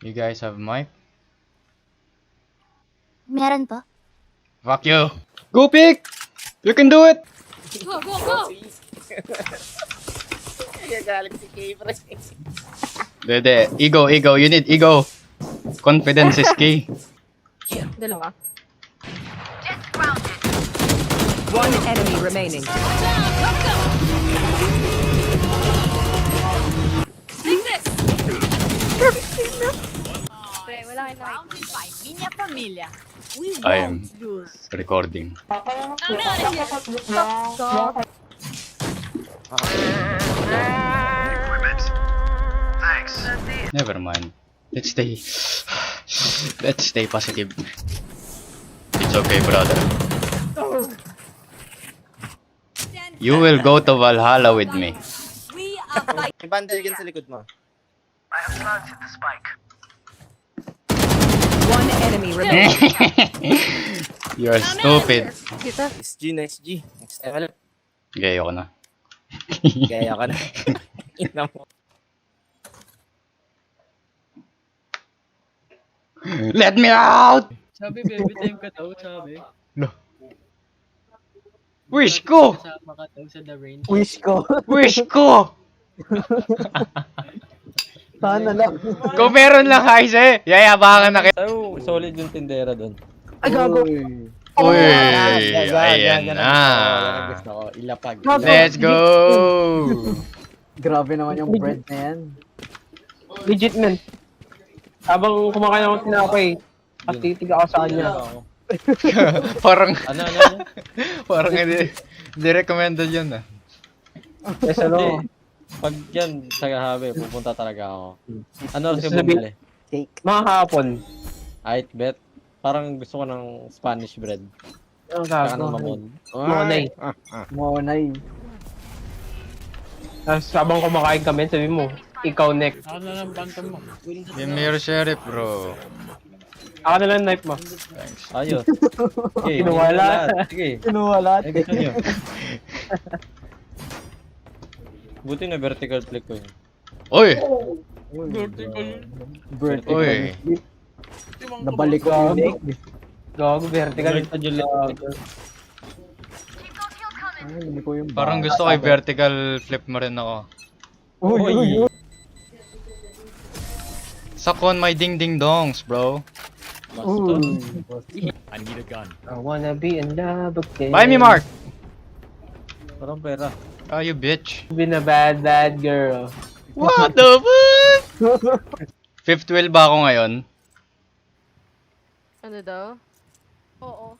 You guys have mic? Meron po. Fuck you! Go pick! You can do it! Go, go, go! Nagagalit si Kay, pre. Dede, ego, you need ego. Confidence is key. Dalawa. One enemy remaining. Take this! Pre, wala kayo nakikita. Minha família. We I am won't lose. recording. Never mind. Let's stay. Let's stay positive. It's okay, brother. You will go to Valhalla with me. We are fighting. May bandal yan sa likod mo. One enemy remaining. You're stupid. Kita. Next G, next G. Next level. Gayo ko na. Gaya ka na. Ina mo. Let me out! Sabi, baby time ka daw, sabi. Wish ko! Kasama ka daw sa the rain. Wish ko. Wish ko! Sana lang. Kung meron lang guys eh, yayabangan na kayo. Oh, solid yung tindera doon. Ay, gago. Uy, Yan ayan ang na. gusto ko. Ilapag. Let's go! Grabe naman yung bread na yan. Legit man. Habang kumakain ako tinapay, at titig ako sa kanya. Parang, Ano? parang hindi recommended yun ah. Yes, ano? Pag yan, sa gahabi, pupunta talaga ako. Ano kasi Sabi- bumili? Cake. Mga kahapon. Ait bet. Parang gusto ko ng Spanish bread. Ang Saka ng gago. mamon. Monay. Monay. Tapos habang kumakain kami, sabi mo, ikaw next. Ano lang bantam mo? Mimir Sheriff bro. Ako na lang knife mo. Thanks. Ayos. Okay, Kinuwala. Sige. Kinuha lahat. Ay, gusto nyo. Buti na vertical flick ko yun. Uy! Vertical. Uy! Nabalik ko yung leg. Gago, vertical. Galit na Juliet. Ay, hindi ko yung Parang gusto ko vertical flip mo rin ako. Uy. Suck on my ding ding dongs bro. Uy. I wanna be in love again. Buy me Mark! Parang pera. Ah, you bitch. Been a bad, bad girl. What the fuck? 512 ba ako ngayon? Ano daw? Oo.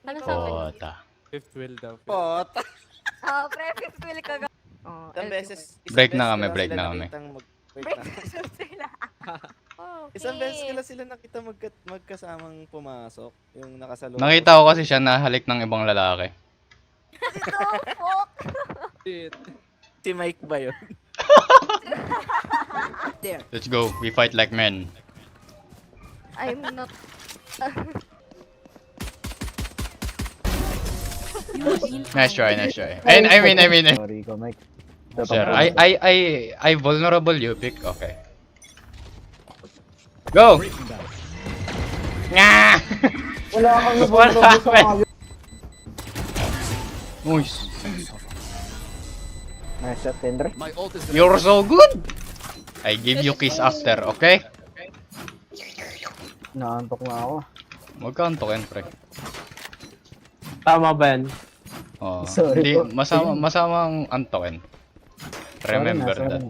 Ano sabi niya? Pota. Pot. Oh, pre, feel ka. Oh, Isang beses. Break na kami, break na kami. Break na. Sila. Okay. Isang beses ko lang sila nakita magkasamang pumasok. Yung nakasalubong. Nakita ko kasi siya nahalik ng ibang lalaki. Si Mike ba yun? Let's go, we fight like men. I'm not... Nice try, nice try. And I mean, Sorry ko, Mike. sir, I vulnerable you pick, okay. Go! Nga! Wala kang What nabulog sa happened? mga... Nice. Nice shot, Tendre. You're so good! I give you kiss after, okay? Naantok na ako. Magkaantokin, pre. Tama ba yan? Oh, Sorry hindi, po. masamang antokin. Remember Sorry na, that.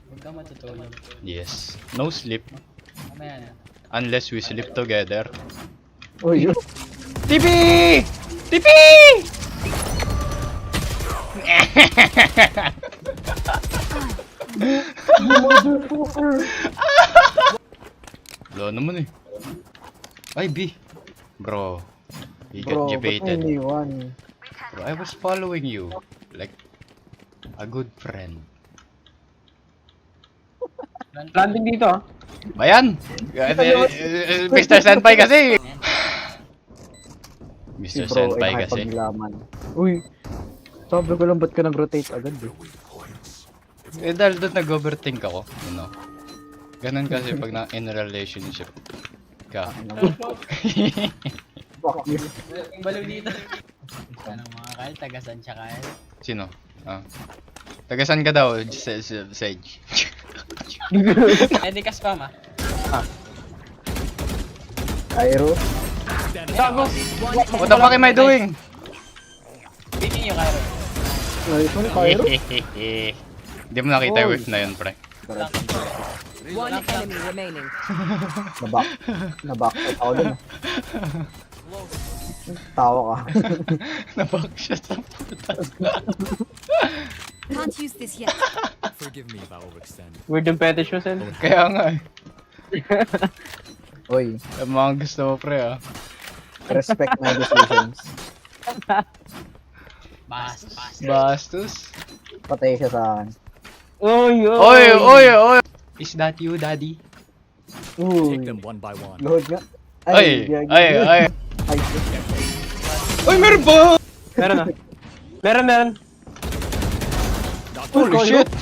Huwag ka matutulog. Yes. No sleep. Mamaya na. Unless we sleep together. Uy, yun. TP! TP! Lo naman eh. Ay, B. Bro. You got Bro, ba't debated. may iniwan? Bro, I was following you. Like, a good friend. Landing dito ah. Bayan! Mr. Senpai kasi! Si Mr. bro Senpai ay kasi. nakipaglaman. Uy, sabi ko lang ba't ka nag-rotate agad eh? Eh dahil doon nag-overthink ako, you know. Ganun kasi pag in a relationship ka. Fuck you. Balaw dito. Ano mga Kyle? Tagasan siya Kyle? Sino? Ah. Tagasan ka daw, Sage. Eh di ka spam ah. Cairo. Gago! What the fuck am I doing? Bitin nyo Cairo. Nice one, Cairo. Hindi mo nakita yung whiff na yun, pre. One enemy remaining. Nabak ako dun. Tawa ka. Nabak siya sa puta. Can't use this yet. Weird yung fetish mo, Sen. Kaya nga eh. Uy, Ang mga gusto mo, pre, ah. respect my decisions. Bastos. Patay siya sa akin. Oy, Oy! Is that you, daddy? Uy, load nga. Ay! Ay. Uy, meron ba? Meron na. Meron. Holy shit!